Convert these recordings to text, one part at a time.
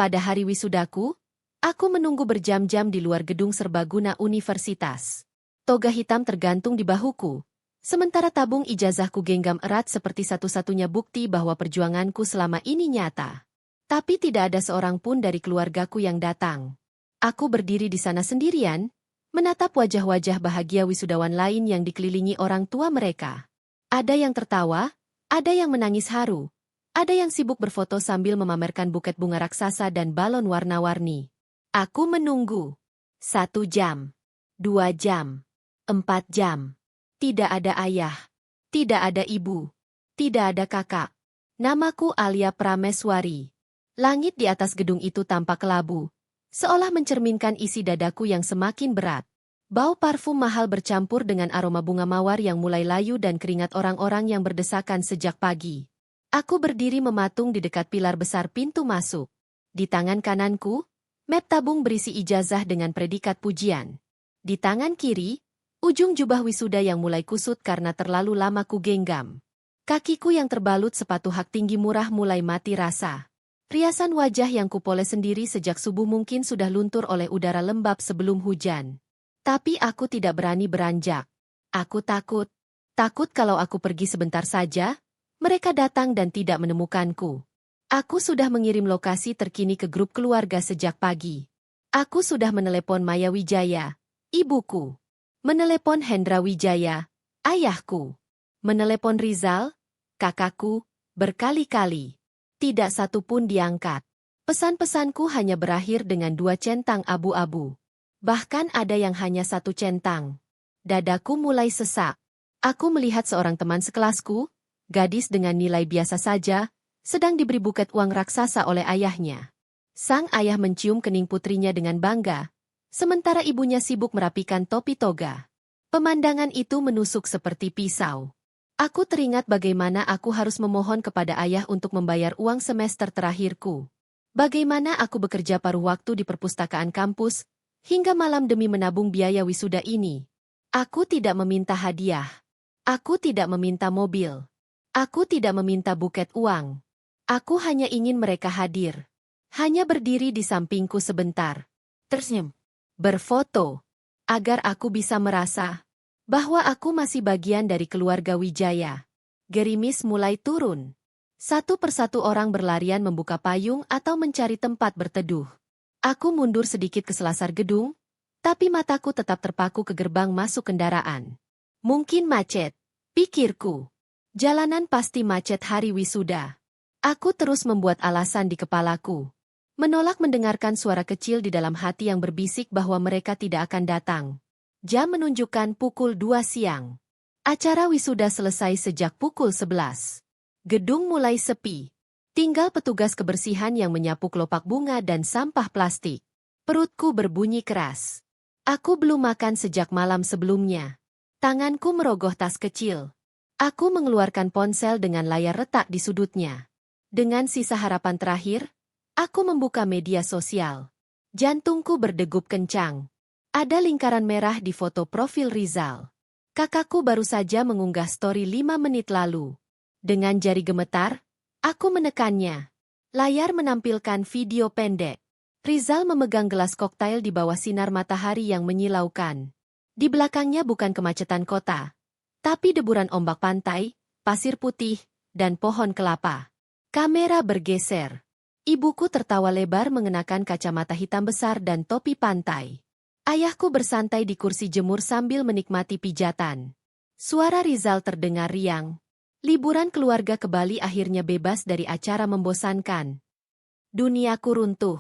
Pada hari wisudaku, aku menunggu berjam-jam di luar gedung serbaguna universitas. Toga hitam tergantung di bahuku, sementara tabung ijazahku genggam erat seperti satu-satunya bukti bahwa perjuanganku selama ini nyata. Tapi tidak ada seorang pun dari keluargaku yang datang. Aku berdiri di sana sendirian, menatap wajah-wajah bahagia wisudawan lain yang dikelilingi orang tua mereka. Ada yang tertawa, ada yang menangis haru, ada yang sibuk berfoto sambil memamerkan buket bunga raksasa dan balon warna-warni. Aku menunggu. 1 jam, 2 jam, 4 jam. Tidak ada ayah, tidak ada ibu, tidak ada kakak. Namaku Alia Prameswari. Langit di atas gedung itu tampak kelabu, seolah mencerminkan isi dadaku yang semakin berat. Bau parfum mahal bercampur dengan aroma bunga mawar yang mulai layu dan keringat orang-orang yang berdesakan sejak pagi. Aku berdiri mematung di dekat pilar besar pintu masuk. Di tangan kananku, map tabung berisi ijazah dengan predikat pujian. Di tangan kiri, ujung jubah wisuda yang mulai kusut karena terlalu lama ku genggam. Kakiku yang terbalut sepatu hak tinggi murah mulai mati rasa. Riasan wajah yang kupoles sendiri sejak subuh mungkin sudah luntur oleh udara lembab sebelum hujan. Tapi aku tidak berani beranjak. Aku takut. Takut kalau aku pergi sebentar saja, mereka datang dan tidak menemukanku. Aku sudah mengirim lokasi terkini ke grup keluarga sejak pagi. Aku sudah menelepon Maya Wijaya, ibuku. Menelepon Hendra Wijaya, ayahku. Menelepon Rizal, kakakku, berkali-kali. Tidak satu pun diangkat. Pesan-pesanku hanya berakhir dengan 2 centang abu-abu. Bahkan ada yang hanya 1 centang. Dadaku mulai sesak. Aku melihat seorang teman sekelasku, gadis dengan nilai biasa saja, sedang diberi buket uang raksasa oleh ayahnya. Sang ayah mencium kening putrinya dengan bangga, sementara ibunya sibuk merapikan topi toga. Pemandangan itu menusuk seperti pisau. Aku teringat bagaimana aku harus memohon kepada ayah untuk membayar uang semester terakhirku. Bagaimana aku bekerja paruh waktu di perpustakaan kampus, hingga malam demi menabung biaya wisuda ini. Aku tidak meminta hadiah. Aku tidak meminta mobil. Aku tidak meminta buket uang. Aku hanya ingin mereka hadir. Hanya berdiri di sampingku sebentar. Tersenyum. Berfoto. Agar aku bisa merasa bahwa aku masih bagian dari keluarga Wijaya. Gerimis mulai turun. Satu persatu orang berlarian membuka payung atau mencari tempat berteduh. Aku mundur sedikit ke selasar gedung, tapi mataku tetap terpaku ke gerbang masuk kendaraan. Mungkin macet, pikirku. Jalanan pasti macet hari wisuda. Aku terus membuat alasan di kepalaku. Menolak mendengarkan suara kecil di dalam hati yang berbisik bahwa mereka tidak akan datang. Jam menunjukkan pukul 2 siang. Acara wisuda selesai sejak pukul 11. Gedung mulai sepi. Tinggal petugas kebersihan yang menyapu kelopak bunga dan sampah plastik. Perutku berbunyi keras. Aku belum makan sejak malam sebelumnya. Tanganku merogoh tas kecil. Aku mengeluarkan ponsel dengan layar retak di sudutnya. Dengan sisa harapan terakhir, aku membuka media sosial. Jantungku berdegup kencang. Ada lingkaran merah di foto profil Rizal. Kakakku baru saja mengunggah story 5 menit lalu. Dengan jari gemetar, aku menekannya. Layar menampilkan video pendek. Rizal memegang gelas koktail di bawah sinar matahari yang menyilaukan. Di belakangnya bukan kemacetan kota, tapi deburan ombak pantai, pasir putih, dan pohon kelapa. Kamera bergeser. Ibuku tertawa lebar mengenakan kacamata hitam besar dan topi pantai. Ayahku bersantai di kursi jemur sambil menikmati pijatan. Suara Rizal terdengar riang. Liburan keluarga ke Bali akhirnya bebas dari acara membosankan. Duniaku runtuh.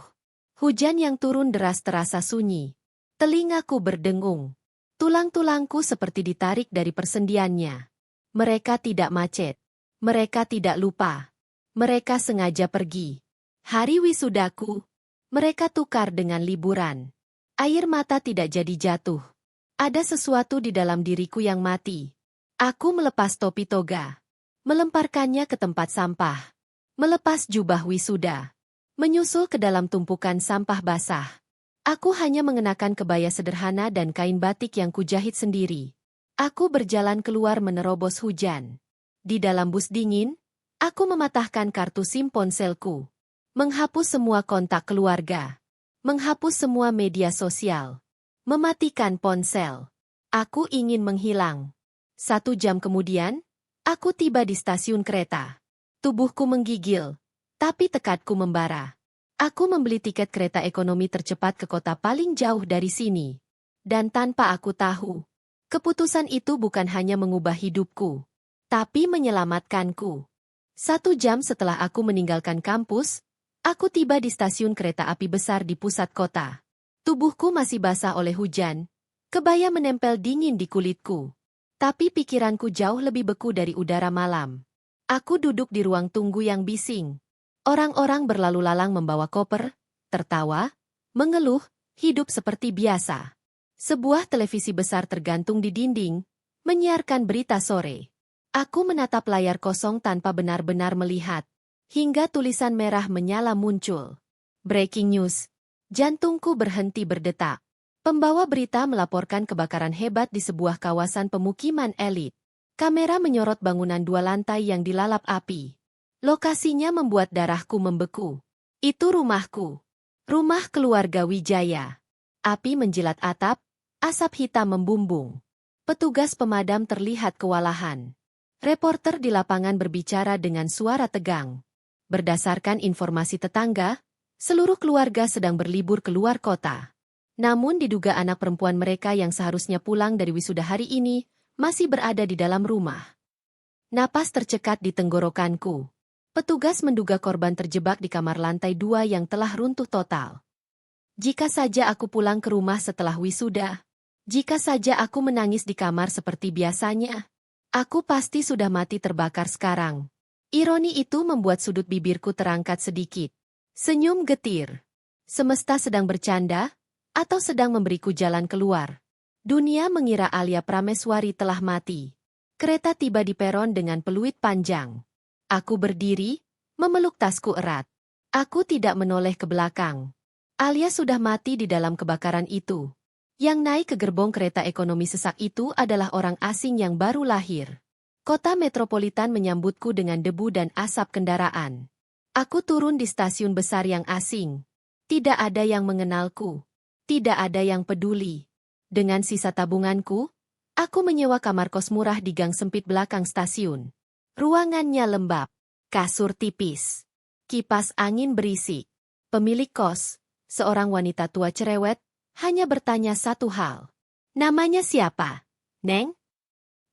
Hujan yang turun deras terasa sunyi. Telingaku berdengung. Tulang-tulangku seperti ditarik dari persendiannya. Mereka tidak macet. Mereka tidak lupa. Mereka sengaja pergi. Hari wisudaku, mereka tukar dengan liburan. Air mata tidak jadi jatuh. Ada sesuatu di dalam diriku yang mati. Aku melepas topi toga. Melemparkannya ke tempat sampah. Melepas jubah wisuda. Menyusul ke dalam tumpukan sampah basah. Aku hanya mengenakan kebaya sederhana dan kain batik yang kujahit sendiri. Aku berjalan keluar menerobos hujan. Di dalam bus dingin, aku mematahkan kartu SIM ponselku. Menghapus semua kontak keluarga. Menghapus semua media sosial. Mematikan ponsel. Aku ingin menghilang. 1 jam kemudian, aku tiba di stasiun kereta. Tubuhku menggigil, tapi tekadku membara. Aku membeli tiket kereta ekonomi tercepat ke kota paling jauh dari sini. Dan tanpa aku tahu, keputusan itu bukan hanya mengubah hidupku, tapi menyelamatkanku. 1 jam setelah aku meninggalkan kampus, aku tiba di stasiun kereta api besar di pusat kota. Tubuhku masih basah oleh hujan, kebaya menempel dingin di kulitku. Tapi pikiranku jauh lebih beku dari udara malam. Aku duduk di ruang tunggu yang bising. Orang-orang berlalu lalang membawa koper, tertawa, mengeluh, hidup seperti biasa. Sebuah televisi besar tergantung di dinding, menyiarkan berita sore. Aku menatap layar kosong tanpa benar-benar melihat, hingga tulisan merah menyala muncul. Breaking news. Jantungku berhenti berdetak. Pembawa berita melaporkan kebakaran hebat di sebuah kawasan pemukiman elit. Kamera menyorot bangunan 2 lantai yang dilalap api. Lokasinya membuat darahku membeku. Itu rumahku. Rumah keluarga Wijaya. Api menjilat atap, asap hitam membumbung. Petugas pemadam terlihat kewalahan. Reporter di lapangan berbicara dengan suara tegang. Berdasarkan informasi tetangga, seluruh keluarga sedang berlibur keluar kota. Namun diduga anak perempuan mereka yang seharusnya pulang dari wisuda hari ini, masih berada di dalam rumah. Napas tercekat di tenggorokanku. Petugas menduga korban terjebak di kamar lantai 2 yang telah runtuh total. Jika saja aku pulang ke rumah setelah wisuda, jika saja aku menangis di kamar seperti biasanya, aku pasti sudah mati terbakar sekarang. Ironi itu membuat sudut bibirku terangkat sedikit. Senyum getir. Semesta sedang bercanda, atau sedang memberiku jalan keluar. Dunia mengira Alia Prameswari telah mati. Kereta tiba di peron dengan peluit panjang. Aku berdiri, memeluk tasku erat. Aku tidak menoleh ke belakang. Alia sudah mati di dalam kebakaran itu. Yang naik ke gerbong kereta ekonomi sesak itu adalah orang asing yang baru lahir. Kota metropolitan menyambutku dengan debu dan asap kendaraan. Aku turun di stasiun besar yang asing. Tidak ada yang mengenalku. Tidak ada yang peduli. Dengan sisa tabunganku, aku menyewa kamar kos murah di gang sempit belakang stasiun. Ruangannya lembab, kasur tipis, kipas angin berisik. Pemilik kos, seorang wanita tua cerewet, hanya bertanya satu hal. Namanya siapa, Neng?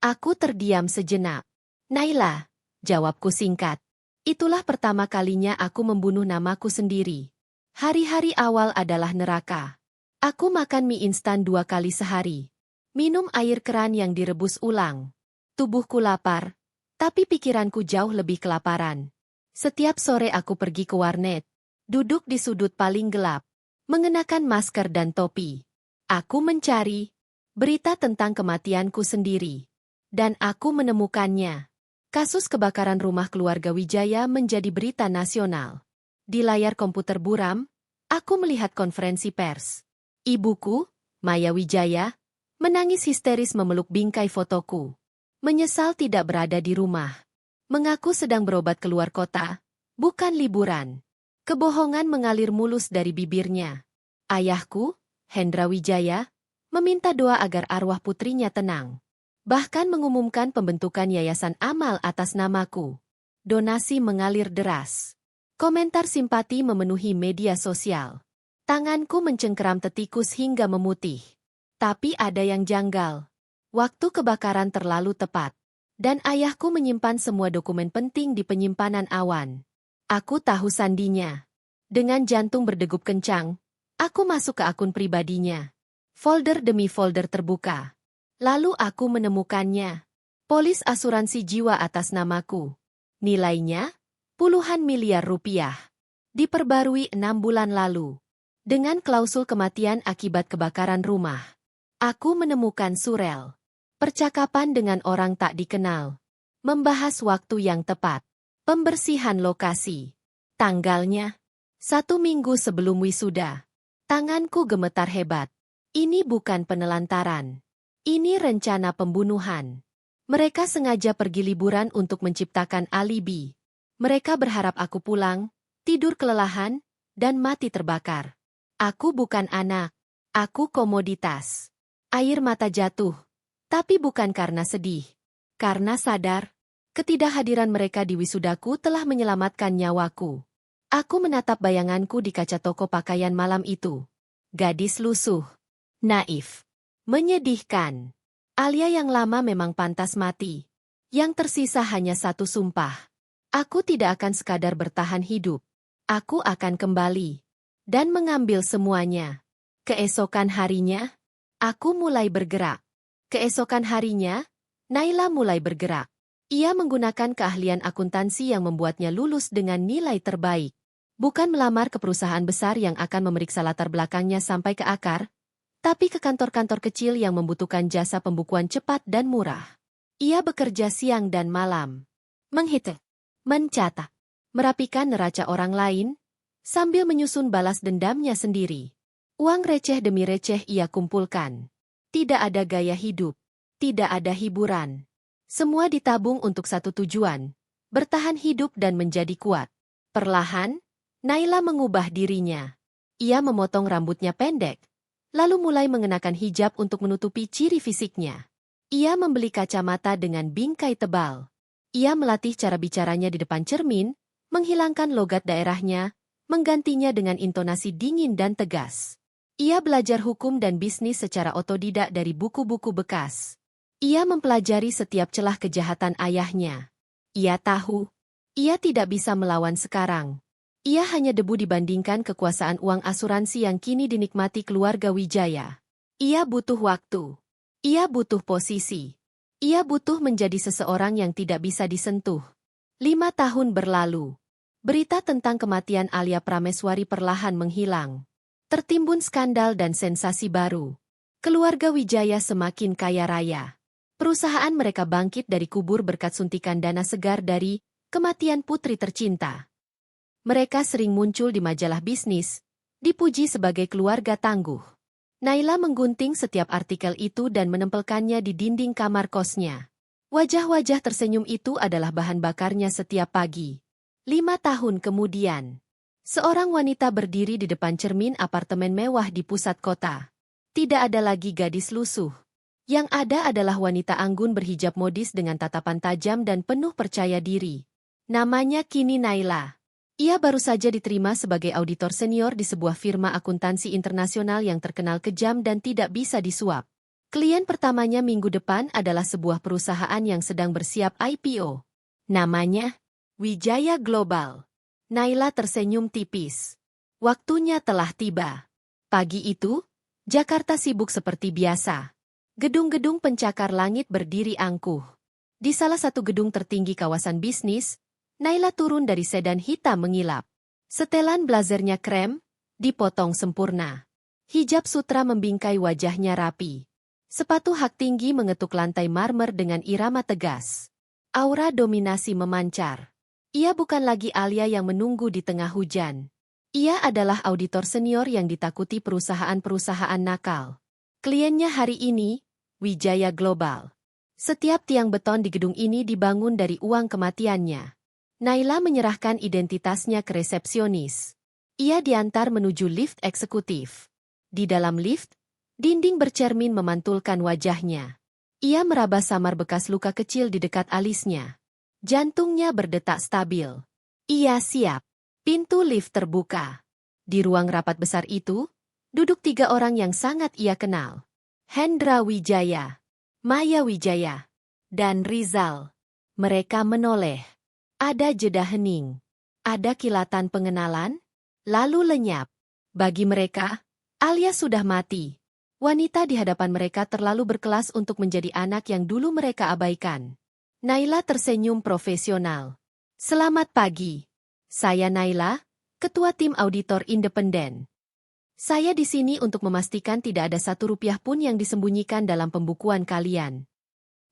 Aku terdiam sejenak. Naila, jawabku singkat. Itulah pertama kalinya aku membunuh namaku sendiri. Hari-hari awal adalah neraka. Aku makan mie instan 2 kali sehari. Minum air keran yang direbus ulang. Tubuhku lapar, tapi pikiranku jauh lebih kelaparan. Setiap sore aku pergi ke warnet. Duduk di sudut paling gelap. Mengenakan masker dan topi. Aku mencari berita tentang kematianku sendiri. Dan aku menemukannya. Kasus kebakaran rumah keluarga Wijaya menjadi berita nasional. Di layar komputer buram, aku melihat konferensi pers. Ibuku, Maya Wijaya, menangis histeris memeluk bingkai fotoku. Menyesal tidak berada di rumah. Mengaku sedang berobat keluar kota, bukan liburan. Kebohongan mengalir mulus dari bibirnya. Ayahku, Hendra Wijaya, meminta doa agar arwah putrinya tenang. Bahkan mengumumkan pembentukan yayasan amal atas namaku. Donasi mengalir deras. Komentar simpati memenuhi media sosial. Tanganku mencengkeram tetikus hingga memutih. Tapi ada yang janggal. Waktu kebakaran terlalu tepat. Dan ayahku menyimpan semua dokumen penting di penyimpanan awan. Aku tahu sandinya. Dengan jantung berdegup kencang, aku masuk ke akun pribadinya. Folder demi folder terbuka. Lalu aku menemukannya. Polis asuransi jiwa atas namaku. Nilainya puluhan miliar rupiah. Diperbarui 6 bulan lalu. Dengan klausul kematian akibat kebakaran rumah. Aku menemukan surel. Percakapan dengan orang tak dikenal. Membahas waktu yang tepat. Pembersihan lokasi. Tanggalnya 1 minggu sebelum wisuda. Tanganku gemetar hebat. Ini bukan penelantaran. Ini rencana pembunuhan. Mereka sengaja pergi liburan untuk menciptakan alibi. Mereka berharap aku pulang, tidur kelelahan, dan mati terbakar. Aku bukan anak. Aku komoditas. Air mata jatuh. Tapi bukan karena sedih. Karena sadar, ketidakhadiran mereka di wisudaku telah menyelamatkan nyawaku. Aku menatap bayanganku di kaca toko pakaian malam itu. Gadis lusuh. Naif. Menyedihkan. Alia yang lama memang pantas mati. Yang tersisa hanya satu sumpah. Aku tidak akan sekadar bertahan hidup. Aku akan kembali. Dan mengambil semuanya. Keesokan harinya, aku mulai bergerak. Keesokan harinya, Naila mulai bergerak. Ia menggunakan keahlian akuntansi yang membuatnya lulus dengan nilai terbaik. Bukan melamar ke perusahaan besar yang akan memeriksa latar belakangnya sampai ke akar, tapi ke kantor-kantor kecil yang membutuhkan jasa pembukuan cepat dan murah. Ia bekerja siang dan malam. Menghitung, mencatat, merapikan neraca orang lain, sambil menyusun balas dendamnya sendiri. Uang receh demi receh ia kumpulkan. Tidak ada gaya hidup. Tidak ada hiburan. Semua ditabung untuk satu tujuan, bertahan hidup dan menjadi kuat. Perlahan, Naila mengubah dirinya. Ia memotong rambutnya pendek, lalu mulai mengenakan hijab untuk menutupi ciri fisiknya. Ia membeli kacamata dengan bingkai tebal. Ia melatih cara bicaranya di depan cermin, menghilangkan logat daerahnya, menggantinya dengan intonasi dingin dan tegas. Ia belajar hukum dan bisnis secara otodidak dari buku-buku bekas. Ia mempelajari setiap celah kejahatan ayahnya. Ia tahu, ia tidak bisa melawan sekarang. Ia hanya debu dibandingkan kekuasaan uang asuransi yang kini dinikmati keluarga Wijaya. Ia butuh waktu. Ia butuh posisi. Ia butuh menjadi seseorang yang tidak bisa disentuh. 5 tahun berlalu. Berita tentang kematian Alia Prameswari perlahan menghilang. Tertimbun skandal dan sensasi baru. Keluarga Wijaya semakin kaya raya. Perusahaan mereka bangkit dari kubur berkat suntikan dana segar dari kematian putri tercinta. Mereka sering muncul di majalah bisnis, dipuji sebagai keluarga tangguh. Naila menggunting setiap artikel itu dan menempelkannya di dinding kamar kosnya. Wajah-wajah tersenyum itu adalah bahan bakarnya setiap pagi. 5 tahun kemudian, seorang wanita berdiri di depan cermin apartemen mewah di pusat kota. Tidak ada lagi gadis lusuh. Yang ada adalah wanita anggun berhijab modis dengan tatapan tajam dan penuh percaya diri. Namanya kini Naila. Ia baru saja diterima sebagai auditor senior di sebuah firma akuntansi internasional yang terkenal kejam dan tidak bisa disuap. Klien pertamanya minggu depan adalah sebuah perusahaan yang sedang bersiap IPO. Namanya Wijaya Global. Naila tersenyum tipis. Waktunya telah tiba. Pagi itu, Jakarta sibuk seperti biasa. Gedung-gedung pencakar langit berdiri angkuh. Di salah satu gedung tertinggi kawasan bisnis, Naila turun dari sedan hitam mengilap. Setelan blazernya krem, dipotong sempurna. Hijab sutra membingkai wajahnya rapi. Sepatu hak tinggi mengetuk lantai marmer dengan irama tegas. Aura dominasi memancar. Ia bukan lagi Alia yang menunggu di tengah hujan. Ia adalah auditor senior yang ditakuti perusahaan-perusahaan nakal. Kliennya hari ini, Wijaya Global. Setiap tiang beton di gedung ini dibangun dari uang kematiannya. Naila menyerahkan identitasnya ke resepsionis. Ia diantar menuju lift eksekutif. Di dalam lift, dinding bercermin memantulkan wajahnya. Ia meraba samar bekas luka kecil di dekat alisnya. Jantungnya berdetak stabil. Ia siap. Pintu lift terbuka. Di ruang rapat besar itu, duduk 3 orang yang sangat ia kenal. Hendra Wijaya, Maya Wijaya, dan Rizal. Mereka menoleh. Ada jeda hening. Ada kilatan pengenalan, lalu lenyap. Bagi mereka, Alia sudah mati. Wanita di hadapan mereka terlalu berkelas untuk menjadi anak yang dulu mereka abaikan. Naila tersenyum profesional. Selamat pagi. Saya Naila, Ketua Tim Auditor Independen. Saya di sini untuk memastikan tidak ada Rp1 pun yang disembunyikan dalam pembukuan kalian.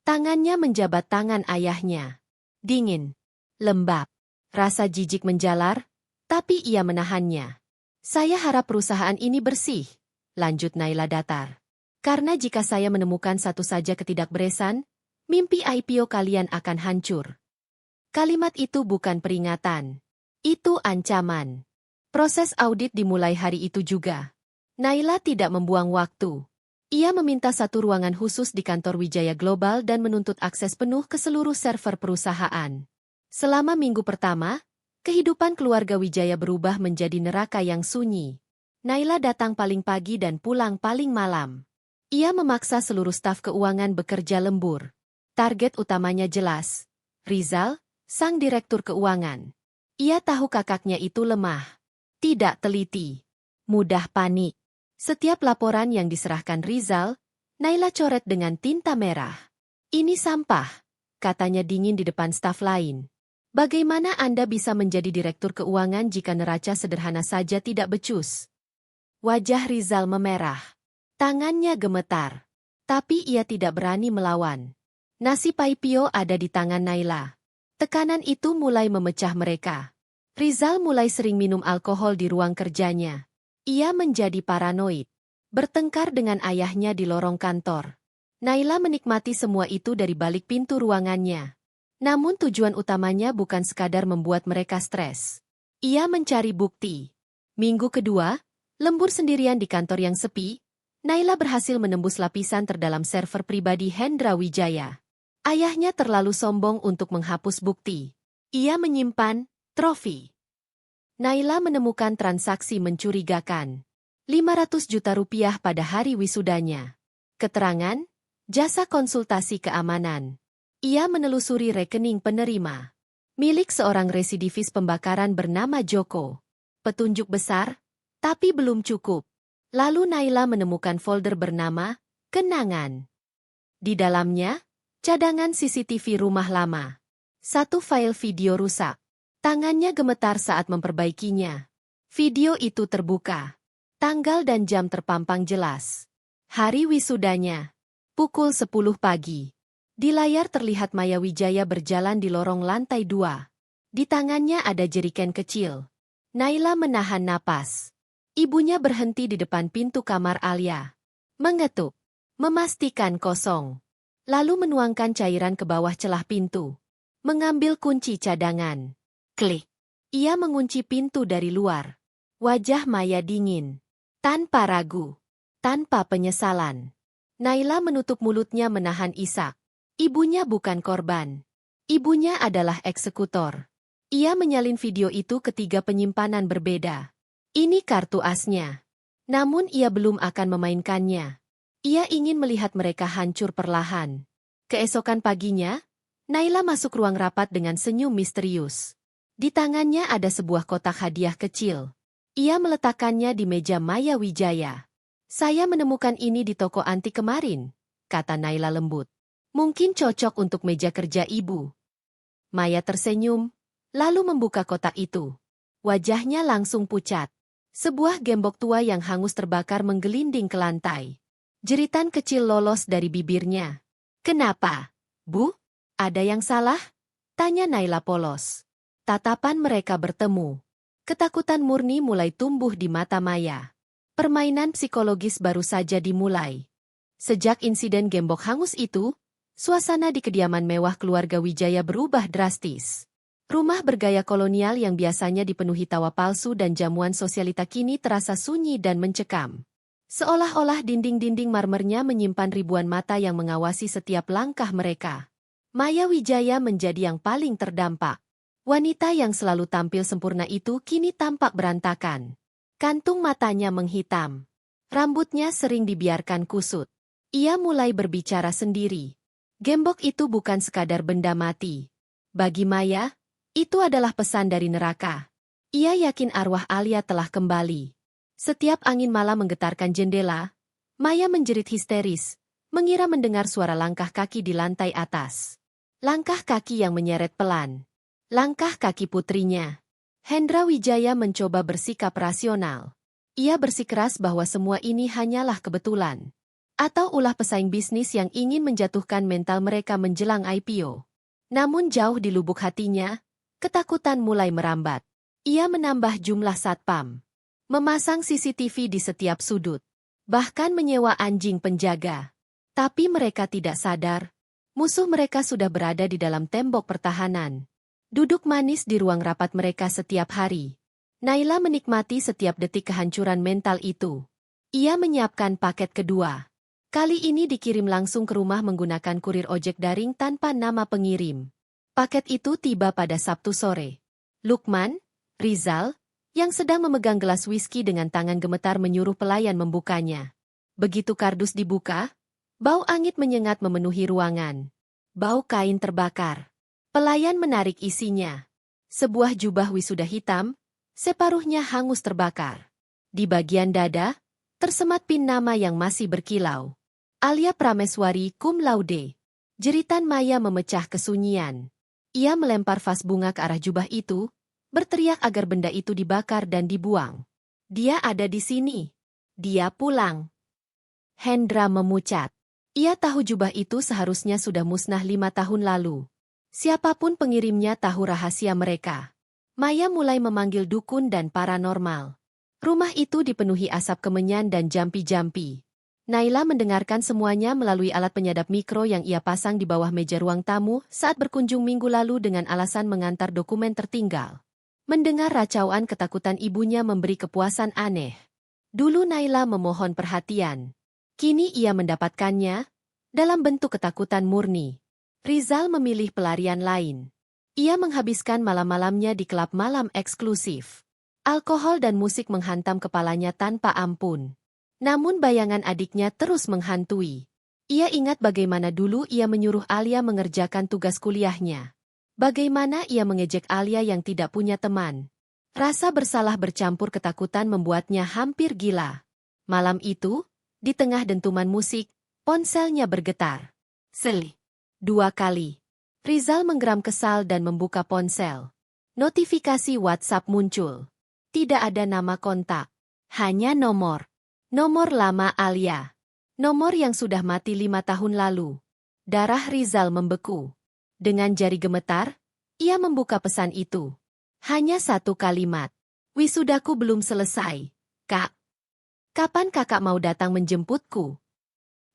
Tangannya menjabat tangan ayahnya. Dingin. Lembab. Rasa jijik menjalar, tapi ia menahannya. Saya harap perusahaan ini bersih, lanjut Naila datar. Karena jika saya menemukan satu saja ketidakberesan, mimpi IPO kalian akan hancur. Kalimat itu bukan peringatan. Itu ancaman. Proses audit dimulai hari itu juga. Naila tidak membuang waktu. Ia meminta satu ruangan khusus di kantor Wijaya Global dan menuntut akses penuh ke seluruh server perusahaan. Selama minggu pertama, kehidupan keluarga Wijaya berubah menjadi neraka yang sunyi. Naila datang paling pagi dan pulang paling malam. Ia memaksa seluruh staf keuangan bekerja lembur. Target utamanya jelas. Rizal, sang direktur keuangan. Ia tahu kakaknya itu lemah. Tidak teliti. Mudah panik. Setiap laporan yang diserahkan Rizal, Naila coret dengan tinta merah. Ini sampah, katanya dingin di depan staf lain. Bagaimana Anda bisa menjadi direktur keuangan jika neraca sederhana saja tidak becus? Wajah Rizal memerah. Tangannya gemetar. Tapi ia tidak berani melawan. Nasib IPO ada di tangan Naila. Tekanan itu mulai memecah mereka. Rizal mulai sering minum alkohol di ruang kerjanya. Ia menjadi paranoid. Bertengkar dengan ayahnya di lorong kantor. Naila menikmati semua itu dari balik pintu ruangannya. Namun tujuan utamanya bukan sekadar membuat mereka stres. Ia mencari bukti. Minggu kedua, lembur sendirian di kantor yang sepi, Naila berhasil menembus lapisan terdalam server pribadi Hendra Wijaya. Ayahnya terlalu sombong untuk menghapus bukti. Ia menyimpan trofi. Naila menemukan transaksi mencurigakan. 500 juta rupiah pada hari wisudanya. Keterangan, jasa konsultasi keamanan. Ia menelusuri rekening penerima. Milik seorang residivis pembakaran bernama Joko. Petunjuk besar, tapi belum cukup. Lalu Naila menemukan folder bernama Kenangan. Di dalamnya, cadangan CCTV rumah lama. Satu file video rusak. Tangannya gemetar saat memperbaikinya. Video itu terbuka. Tanggal dan jam terpampang jelas. Hari wisudanya. Pukul 10 pagi. Di layar terlihat Maya Wijaya berjalan di lorong lantai 2. Di tangannya ada jeriken kecil. Naila menahan napas. Ibunya berhenti di depan pintu kamar Alia. Mengetuk. Memastikan kosong. Lalu menuangkan cairan ke bawah celah pintu. Mengambil kunci cadangan. Klik. Ia mengunci pintu dari luar. Wajah Maya dingin. Tanpa ragu. Tanpa penyesalan. Naila menutup mulutnya menahan isak. Ibunya bukan korban. Ibunya adalah eksekutor. Ia menyalin video itu ke 3 penyimpanan berbeda. Ini kartu asnya. Namun ia belum akan memainkannya. Ia ingin melihat mereka hancur perlahan. Keesokan paginya, Naila masuk ruang rapat dengan senyum misterius. Di tangannya ada sebuah kotak hadiah kecil. Ia meletakkannya di meja Maya Wijaya. Saya menemukan ini di toko antik kemarin, kata Naila lembut. Mungkin cocok untuk meja kerja ibu. Maya tersenyum, lalu membuka kotak itu. Wajahnya langsung pucat. Sebuah gembok tua yang hangus terbakar menggelinding ke lantai. Jeritan kecil lolos dari bibirnya. Kenapa, Bu? Ada yang salah? Tanya Naila polos. Tatapan mereka bertemu. Ketakutan murni mulai tumbuh di mata Maya. Permainan psikologis baru saja dimulai. Sejak insiden gembok hangus itu, suasana di kediaman mewah keluarga Wijaya berubah drastis. Rumah bergaya kolonial yang biasanya dipenuhi tawa palsu dan jamuan sosialita kini terasa sunyi dan mencekam. Seolah-olah dinding-dinding marmernya menyimpan ribuan mata yang mengawasi setiap langkah mereka. Maya Wijaya menjadi yang paling terdampak. Wanita yang selalu tampil sempurna itu kini tampak berantakan. Kantung matanya menghitam. Rambutnya sering dibiarkan kusut. Ia mulai berbicara sendiri. Gembok itu bukan sekadar benda mati. Bagi Maya, itu adalah pesan dari neraka. Ia yakin arwah Alia telah kembali. Setiap angin malam menggetarkan jendela, Maya menjerit histeris, mengira mendengar suara langkah kaki di lantai atas. Langkah kaki yang menyeret pelan. Langkah kaki putrinya. Hendra Wijaya mencoba bersikap rasional. Ia bersikeras bahwa semua ini hanyalah kebetulan. Atau ulah pesaing bisnis yang ingin menjatuhkan mental mereka menjelang IPO. Namun jauh di lubuk hatinya, ketakutan mulai merambat. Ia menambah jumlah satpam. Memasang CCTV di setiap sudut. Bahkan menyewa anjing penjaga. Tapi mereka tidak sadar. Musuh mereka sudah berada di dalam tembok pertahanan. Duduk manis di ruang rapat mereka setiap hari. Naila menikmati setiap detik kehancuran mental itu. Ia menyiapkan paket kedua. Kali ini dikirim langsung ke rumah menggunakan kurir ojek daring tanpa nama pengirim. Paket itu tiba pada Sabtu sore. Lukman, Rizal, yang sedang memegang gelas whisky dengan tangan gemetar menyuruh pelayan membukanya. Begitu kardus dibuka, bau angin menyengat memenuhi ruangan. Bau kain terbakar. Pelayan menarik isinya. Sebuah jubah wisuda hitam, separuhnya hangus terbakar. Di bagian dada, tersemat pin nama yang masih berkilau. Alia Prameswari cum laude. Jeritan Maya memecah kesunyian. Ia melempar vas bunga ke arah jubah itu, berteriak agar benda itu dibakar dan dibuang. Dia ada di sini. Dia pulang. Hendra memucat. Ia tahu jubah itu seharusnya sudah musnah 5 tahun lalu. Siapapun pengirimnya tahu rahasia mereka. Maya mulai memanggil dukun dan paranormal. Rumah itu dipenuhi asap kemenyan dan jampi-jampi. Naila mendengarkan semuanya melalui alat penyadap mikro yang ia pasang di bawah meja ruang tamu saat berkunjung minggu lalu dengan alasan mengantar dokumen tertinggal. Mendengar racauan ketakutan ibunya memberi kepuasan aneh. Dulu Naila memohon perhatian. Kini ia mendapatkannya dalam bentuk ketakutan murni. Rizal memilih pelarian lain. Ia menghabiskan malam-malamnya di klub malam eksklusif. Alkohol dan musik menghantam kepalanya tanpa ampun. Namun bayangan adiknya terus menghantui. Ia ingat bagaimana dulu ia menyuruh Alia mengerjakan tugas kuliahnya. Bagaimana ia mengejek Alia yang tidak punya teman. Rasa bersalah bercampur ketakutan membuatnya hampir gila. Malam itu, di tengah dentuman musik, ponselnya bergetar. Seli. 2 kali. Rizal menggeram kesal dan membuka ponsel. Notifikasi WhatsApp muncul. Tidak ada nama kontak. Hanya nomor. Nomor lama Alia. Nomor yang sudah mati 5 tahun lalu. Darah Rizal membeku. Dengan jari gemetar, ia membuka pesan itu. Hanya 1 kalimat. Wisudaku belum selesai, Kak. Kapan kakak mau datang menjemputku?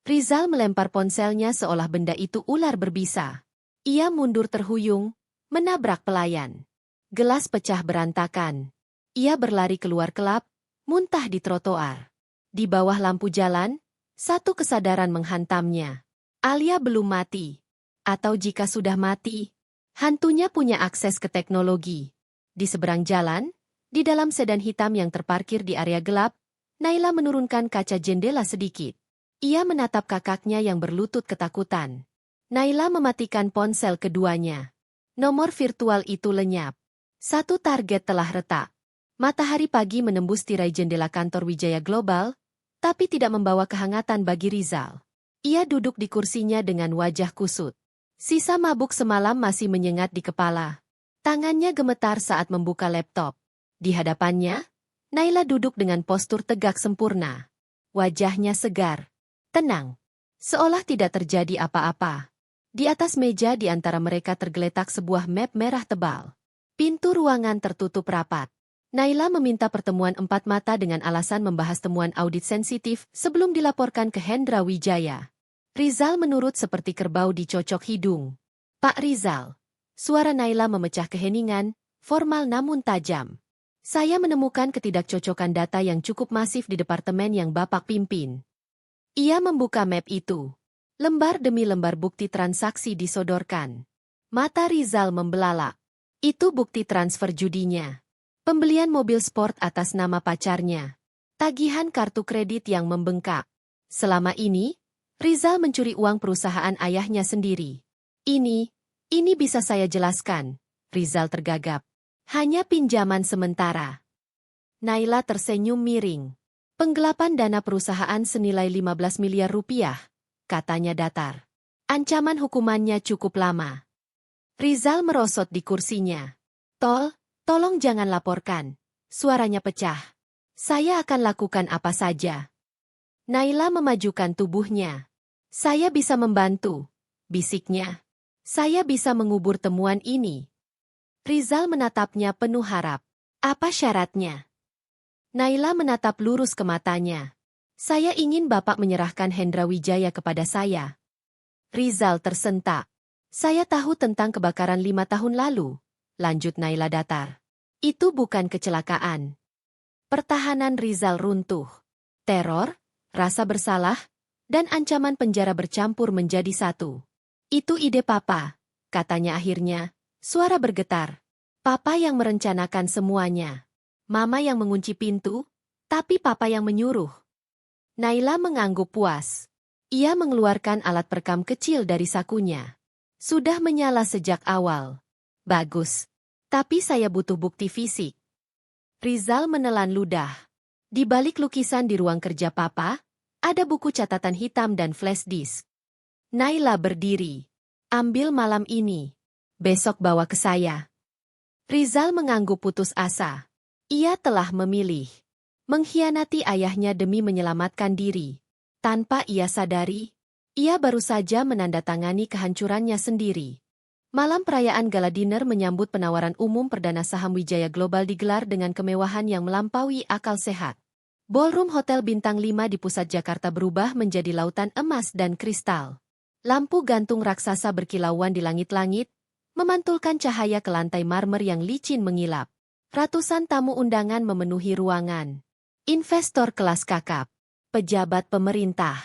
Rizal melempar ponselnya seolah benda itu ular berbisa. Ia mundur terhuyung, menabrak pelayan. Gelas pecah berantakan. Ia berlari keluar klub, muntah di trotoar. Di bawah lampu jalan, satu kesadaran menghantamnya. Alia belum mati. Atau jika sudah mati, hantunya punya akses ke teknologi. Di seberang jalan, di dalam sedan hitam yang terparkir di area gelap, Naila menurunkan kaca jendela sedikit. Ia menatap kakaknya yang berlutut ketakutan. Naila mematikan ponsel keduanya. Nomor virtual itu lenyap. Satu target telah retak. Matahari pagi menembus tirai jendela kantor Wijaya Global, tapi tidak membawa kehangatan bagi Rizal. Ia duduk di kursinya dengan wajah kusut. Sisa mabuk semalam masih menyengat di kepala. Tangannya gemetar saat membuka laptop. Di hadapannya, Naila duduk dengan postur tegak sempurna. Wajahnya segar. Tenang. Seolah tidak terjadi apa-apa. Di atas meja di antara mereka tergeletak sebuah map merah tebal. Pintu ruangan tertutup rapat. Naila meminta pertemuan 4 mata dengan alasan membahas temuan audit sensitif sebelum dilaporkan ke Hendra Wijaya. Rizal menurut seperti kerbau dicocok hidung. Pak Rizal. Suara Naila memecah keheningan, formal namun tajam. Saya menemukan ketidakcocokan data yang cukup masif di departemen yang Bapak pimpin. Ia membuka map itu. Lembar demi lembar bukti transaksi disodorkan. Mata Rizal membelalak. Itu bukti transfer judinya. Pembelian mobil sport atas nama pacarnya. Tagihan kartu kredit yang membengkak. Selama ini, Rizal mencuri uang perusahaan ayahnya sendiri. Ini bisa saya jelaskan. Rizal tergagap. Hanya pinjaman sementara. Naila tersenyum miring. Penggelapan dana perusahaan senilai 15 miliar rupiah, katanya datar. Ancaman hukumannya cukup lama. Rizal merosot di kursinya. Tolong jangan laporkan. Suaranya pecah. Saya akan lakukan apa saja. Naila memajukan tubuhnya. Saya bisa membantu, bisiknya. Saya bisa mengubur temuan ini. Rizal menatapnya penuh harap. Apa syaratnya? Naila menatap lurus ke matanya. Saya ingin Bapak menyerahkan Hendra Wijaya kepada saya. Rizal tersentak. Saya tahu tentang kebakaran 5 tahun lalu. lanjut Naila datar. Itu bukan kecelakaan. Pertahanan Rizal runtuh. Teror, rasa bersalah, dan ancaman penjara bercampur menjadi satu. Itu ide Papa, katanya akhirnya, suara bergetar. Papa yang merencanakan semuanya. Mama yang mengunci pintu, tapi Papa yang menyuruh. Naila mengangguk puas. Ia mengeluarkan alat perekam kecil dari sakunya. Sudah menyala sejak awal. Bagus. Tapi saya butuh bukti fisik. Rizal menelan ludah. Di balik lukisan di ruang kerja Papa, ada buku catatan hitam dan flash disk. Naila berdiri. Ambil malam ini. Besok bawa ke saya. Rizal mengangguk putus asa. Ia telah memilih. Mengkhianati ayahnya demi menyelamatkan diri. Tanpa ia sadari, ia baru saja menandatangani kehancurannya sendiri. Malam perayaan gala dinner menyambut penawaran umum perdana saham Wijaya Global digelar dengan kemewahan yang melampaui akal sehat. Ballroom Hotel Bintang 5 di pusat Jakarta berubah menjadi lautan emas dan kristal. Lampu gantung raksasa berkilauan di langit-langit, memantulkan cahaya ke lantai marmer yang licin mengilap. Ratusan tamu undangan memenuhi ruangan. Investor kelas kakap, pejabat pemerintah,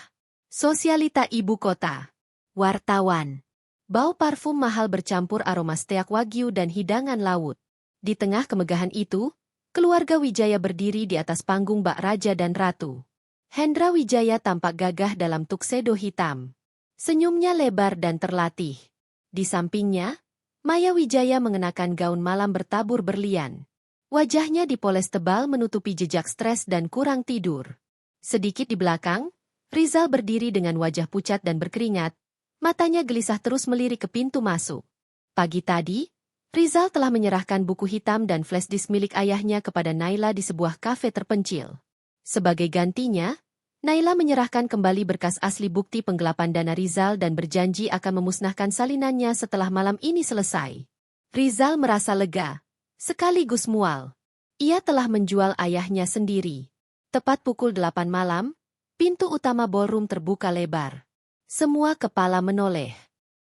sosialita ibu kota, wartawan. Bau parfum mahal bercampur aroma steak wagyu dan hidangan laut. Di tengah kemegahan itu, keluarga Wijaya berdiri di atas panggung bak raja dan ratu. Hendra Wijaya tampak gagah dalam tuxedo hitam. Senyumnya lebar dan terlatih. Di sampingnya, Maya Wijaya mengenakan gaun malam bertabur berlian. Wajahnya dipoles tebal menutupi jejak stres dan kurang tidur. Sedikit di belakang, Rizal berdiri dengan wajah pucat dan berkeringat. Matanya gelisah terus melirik ke pintu masuk. Pagi tadi, Rizal telah menyerahkan buku hitam dan flash disk milik ayahnya kepada Naila di sebuah kafe terpencil. Sebagai gantinya, Naila menyerahkan kembali berkas asli bukti penggelapan dana Rizal dan berjanji akan memusnahkan salinannya setelah malam ini selesai. Rizal merasa lega, sekaligus mual. Ia telah menjual ayahnya sendiri. Tepat pukul 8 malam, pintu utama ballroom terbuka lebar. Semua kepala menoleh.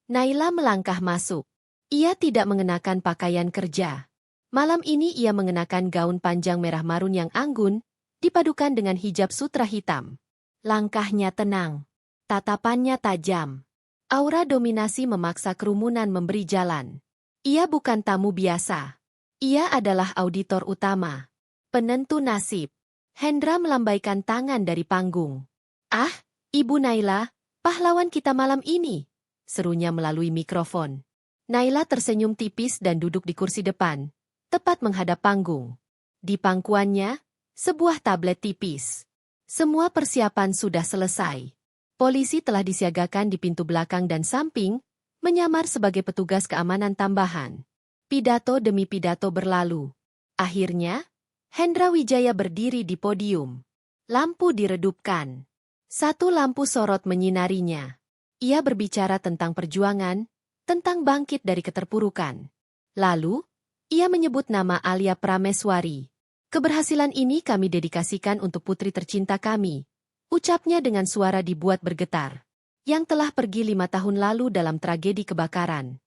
Naila melangkah masuk. Ia tidak mengenakan pakaian kerja. Malam ini ia mengenakan gaun panjang merah marun yang anggun, dipadukan dengan hijab sutra hitam. Langkahnya tenang. Tatapannya tajam. Aura dominasi memaksa kerumunan memberi jalan. Ia bukan tamu biasa. Ia adalah auditor utama. Penentu nasib. Hendra melambaikan tangan dari panggung. "Ah, Ibu Naila, pahlawan kita malam ini," serunya melalui mikrofon. Naila tersenyum tipis dan duduk di kursi depan, tepat menghadap panggung. Di pangkuannya, sebuah tablet tipis. Semua persiapan sudah selesai. Polisi telah disiagakan di pintu belakang dan samping, menyamar sebagai petugas keamanan tambahan. Pidato demi pidato berlalu. Akhirnya, Hendra Wijaya berdiri di podium. Lampu diredupkan. Satu lampu sorot menyinarinya. Ia berbicara tentang perjuangan, tentang bangkit dari keterpurukan. Lalu, ia menyebut nama Alia Prameswari. "Keberhasilan ini kami dedikasikan untuk putri tercinta kami," ucapnya dengan suara dibuat bergetar. "Yang telah pergi 5 tahun lalu dalam tragedi kebakaran."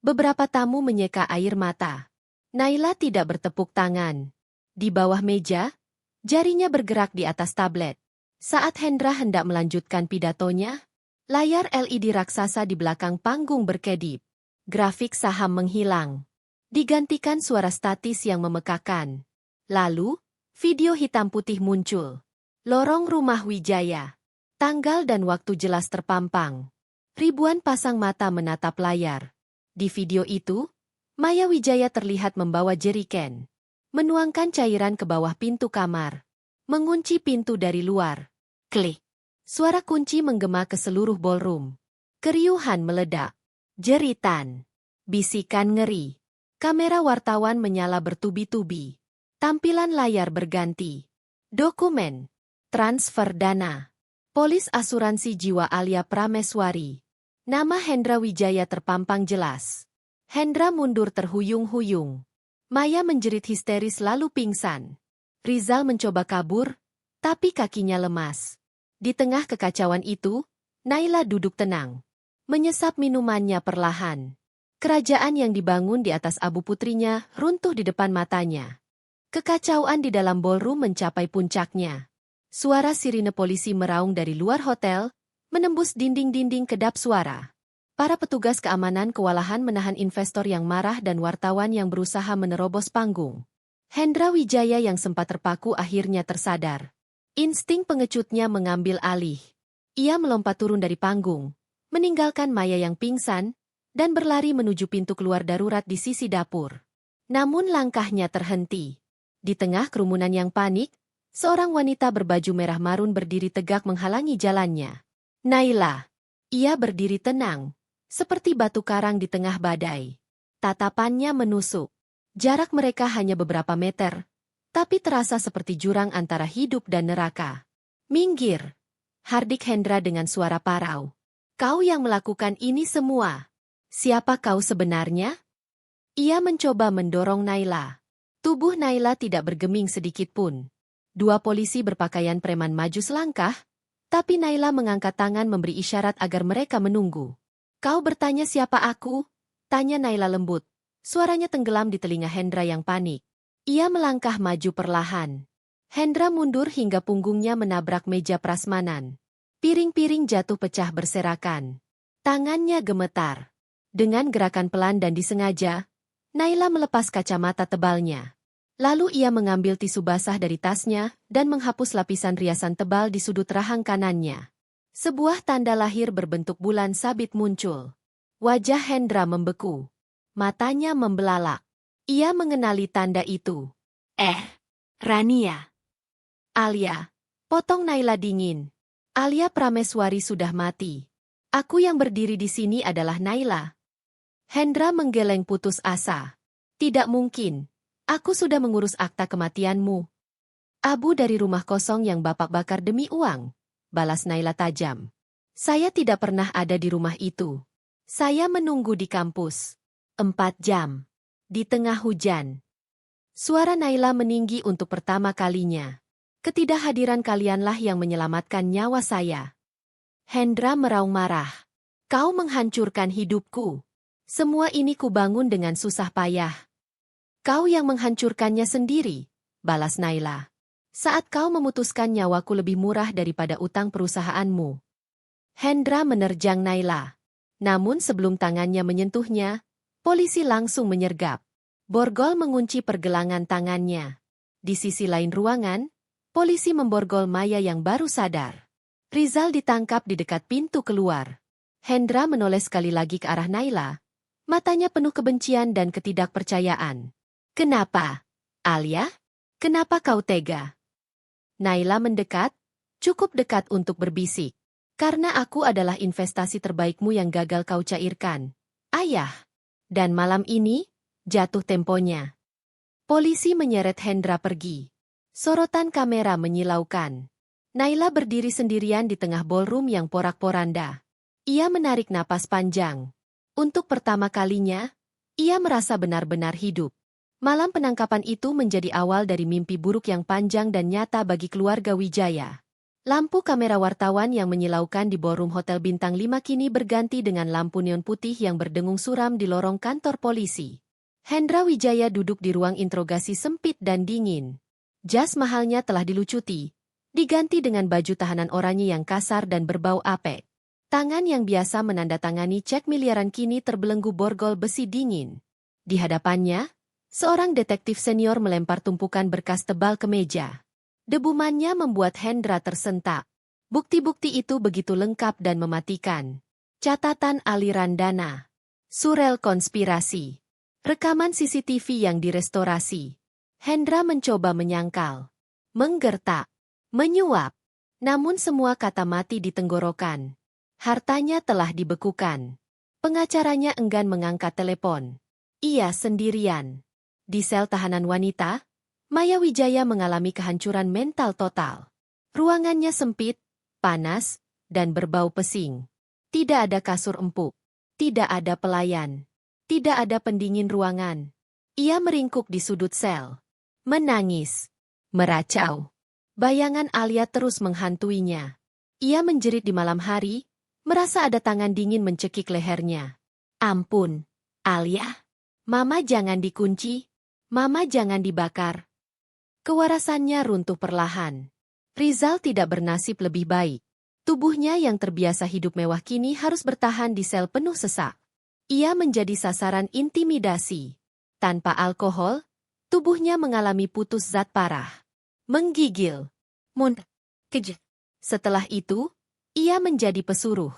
Beberapa tamu menyeka air mata. Naila tidak bertepuk tangan. Di bawah meja, jarinya bergerak di atas tablet. Saat Hendra hendak melanjutkan pidatonya, layar LED raksasa di belakang panggung berkedip. Grafik saham menghilang. Digantikan suara statis yang memekakan. Lalu, video hitam putih muncul. Lorong rumah Wijaya. Tanggal dan waktu jelas terpampang. Ribuan pasang mata menatap layar. Di video itu, Maya Wijaya terlihat membawa jeriken. Menuangkan cairan ke bawah pintu kamar. Mengunci pintu dari luar. Klik. Suara kunci menggema ke seluruh ballroom. Keriuhan meledak. Jeritan. Bisikan ngeri. Kamera wartawan menyala bertubi-tubi. Tampilan layar berganti. Dokumen. Transfer dana. Polis asuransi jiwa Alia Prameswari. Nama Hendra Wijaya terpampang jelas. Hendra mundur terhuyung-huyung. Maya menjerit histeris lalu pingsan. Rizal mencoba kabur, tapi kakinya lemas. Di tengah kekacauan itu, Naila duduk tenang. Menyesap minumannya perlahan. Kerajaan yang dibangun di atas abu putrinya runtuh di depan matanya. Kekacauan di dalam ballroom mencapai puncaknya. Suara sirine polisi meraung dari luar hotel, menembus dinding-dinding kedap suara. Para petugas keamanan kewalahan menahan investor yang marah dan wartawan yang berusaha menerobos panggung. Hendra Wijaya yang sempat terpaku akhirnya tersadar. Insting pengecutnya mengambil alih. Ia melompat turun dari panggung, meninggalkan Maya yang pingsan, dan berlari menuju pintu keluar darurat di sisi dapur. Namun langkahnya terhenti. Di tengah kerumunan yang panik, seorang wanita berbaju merah marun berdiri tegak menghalangi jalannya. Naila. Ia berdiri tenang, seperti batu karang di tengah badai. Tatapannya menusuk. Jarak mereka hanya beberapa meter, tapi terasa seperti jurang antara hidup dan neraka. Minggir, hardik Hendra dengan suara parau. Kau yang melakukan ini semua. Siapa kau sebenarnya? Ia mencoba mendorong Naila. Tubuh Naila tidak bergeming sedikitpun. Dua polisi berpakaian preman maju selangkah, tapi Naila mengangkat tangan memberi isyarat agar mereka menunggu. Kau bertanya siapa aku? Tanya Naila lembut. Suaranya tenggelam di telinga Hendra yang panik. Ia melangkah maju perlahan. Hendra mundur hingga punggungnya menabrak meja prasmanan. Piring-piring jatuh pecah berserakan. Tangannya gemetar. Dengan gerakan pelan dan disengaja, Naila melepas kacamata tebalnya. Lalu ia mengambil tisu basah dari tasnya dan menghapus lapisan riasan tebal di sudut rahang kanannya. Sebuah tanda lahir berbentuk bulan sabit muncul. Wajah Hendra membeku. Matanya membelalak. Ia mengenali tanda itu. Rania. Alia. Potong Naila dingin. Alia Prameswari sudah mati. Aku yang berdiri di sini adalah Naila. Hendra menggeleng putus asa. Tidak mungkin. Aku sudah mengurus akta kematianmu. Abu dari rumah kosong yang Bapak bakar demi uang. Balas Naila tajam. Saya tidak pernah ada di rumah itu. Saya menunggu di kampus. 4 jam. Di tengah hujan. Suara Naila meninggi untuk pertama kalinya. Ketidakhadiran kalianlah yang menyelamatkan nyawa saya. Hendra meraung marah. Kau menghancurkan hidupku. Semua ini kubangun dengan susah payah. Kau yang menghancurkannya sendiri, balas Naila. Saat kau memutuskan nyawaku lebih murah daripada utang perusahaanmu. Hendra menerjang Naila. Namun sebelum tangannya menyentuhnya, polisi langsung menyergap. Borgol mengunci pergelangan tangannya. Di sisi lain ruangan, polisi memborgol Maya yang baru sadar. Rizal ditangkap di dekat pintu keluar. Hendra menoleh sekali lagi ke arah Naila. Matanya penuh kebencian dan ketidakpercayaan. Kenapa? Alia? Kenapa kau tega? Naila mendekat, cukup dekat untuk berbisik. Karena aku adalah investasi terbaikmu yang gagal kau cairkan. Ayah. Dan malam ini, jatuh temponya. Polisi menyeret Hendra pergi. Sorotan kamera menyilaukan. Naila berdiri sendirian di tengah ballroom yang porak-poranda. Ia menarik napas panjang. Untuk pertama kalinya, ia merasa benar-benar hidup. Malam penangkapan itu menjadi awal dari mimpi buruk yang panjang dan nyata bagi keluarga Wijaya. Lampu kamera wartawan yang menyilaukan di ballroom Hotel Bintang 5 kini berganti dengan lampu neon putih yang berdengung suram di lorong kantor polisi. Hendra Wijaya duduk di ruang interogasi sempit dan dingin. Jas mahalnya telah dilucuti, diganti dengan baju tahanan oranye yang kasar dan berbau apek. Tangan yang biasa menandatangani cek miliaran kini terbelenggu borgol besi dingin. Di hadapannya, seorang detektif senior melempar tumpukan berkas tebal ke meja. Debumannya membuat Hendra tersentak. Bukti-bukti itu begitu lengkap dan mematikan. Catatan aliran dana. Surel konspirasi. Rekaman CCTV yang direstorasi. Hendra mencoba menyangkal. Menggertak. Menyuap. Namun semua kata mati di tenggorokan. Hartanya telah dibekukan. Pengacaranya enggan mengangkat telepon. Ia sendirian. Di sel tahanan wanita, Maya Wijaya mengalami kehancuran mental total. Ruangannya sempit, panas, dan berbau pesing. Tidak ada kasur empuk. Tidak ada pelayan. Tidak ada pendingin ruangan. Ia meringkuk di sudut sel. Menangis. Meracau. Bayangan Alia terus menghantuinya. Ia menjerit di malam hari, merasa ada tangan dingin mencekik lehernya. Ampun. Alia, Mama jangan dikunci, Mama jangan dibakar. Kewarasannya runtuh perlahan. Rizal tidak bernasib lebih baik. Tubuhnya yang terbiasa hidup mewah kini harus bertahan di sel penuh sesak. Ia menjadi sasaran intimidasi. Tanpa alkohol, tubuhnya mengalami putus zat parah. Menggigil. Kejut. Setelah itu, ia menjadi pesuruh.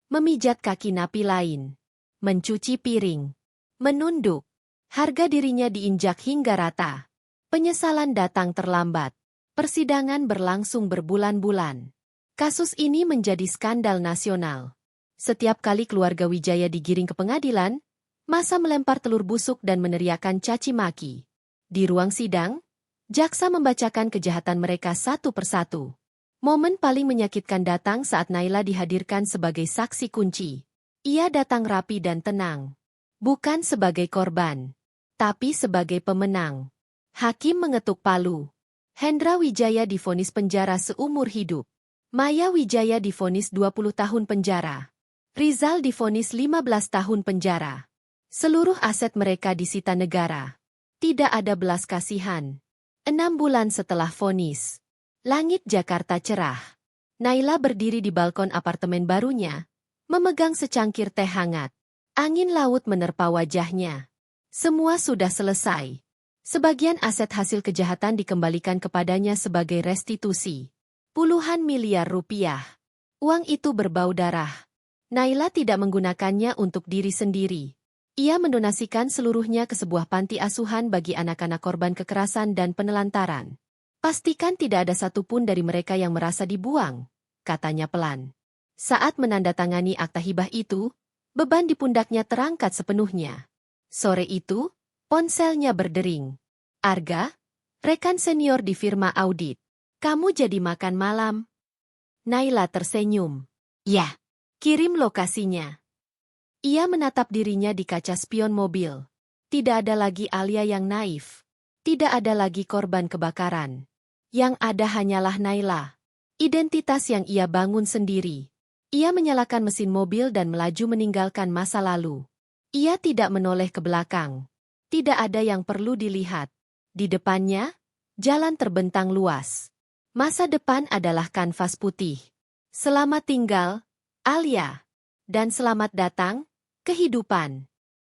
Memijat kaki napi lain. Mencuci piring. Menunduk. Harga dirinya diinjak hingga rata. Penyesalan datang terlambat. Persidangan berlangsung berbulan-bulan. Kasus ini menjadi skandal nasional. Setiap kali keluarga Wijaya digiring ke pengadilan, massa melempar telur busuk dan meneriakkan caci maki. Di ruang sidang, jaksa membacakan kejahatan mereka satu persatu. Momen paling menyakitkan datang saat Naila dihadirkan sebagai saksi kunci. Ia datang rapi dan tenang. Bukan sebagai korban, tapi sebagai pemenang. Hakim mengetuk palu. Hendra Wijaya divonis penjara seumur hidup. Maya Wijaya divonis 20 tahun penjara. Rizal divonis 15 tahun penjara. Seluruh aset mereka disita negara. Tidak ada belas kasihan. 6 bulan setelah vonis. Langit Jakarta cerah. Naila berdiri di balkon apartemen barunya, memegang secangkir teh hangat. Angin laut menerpa wajahnya. Semua sudah selesai. Sebagian aset hasil kejahatan dikembalikan kepadanya sebagai restitusi. Puluhan miliar rupiah. Uang itu berbau darah. Naila tidak menggunakannya untuk diri sendiri. Ia mendonasikan seluruhnya ke sebuah panti asuhan bagi anak-anak korban kekerasan dan penelantaran. Pastikan tidak ada satupun dari mereka yang merasa dibuang, katanya pelan. Saat menandatangani akta hibah itu, beban di pundaknya terangkat sepenuhnya. Sore itu, ponselnya berdering. Arga, rekan senior di firma audit. Kamu jadi makan malam? Naila tersenyum. Ya, kirim lokasinya. Ia menatap dirinya di kaca spion mobil. Tidak ada lagi Alia yang naif. Tidak ada lagi korban kebakaran. Yang ada hanyalah Naila. Identitas yang ia bangun sendiri. Ia menyalakan mesin mobil dan melaju meninggalkan masa lalu. Ia tidak menoleh ke belakang. Tidak ada yang perlu dilihat. Di depannya, jalan terbentang luas. Masa depan adalah kanvas putih. Selamat tinggal, Alia. Dan selamat datang, kehidupan.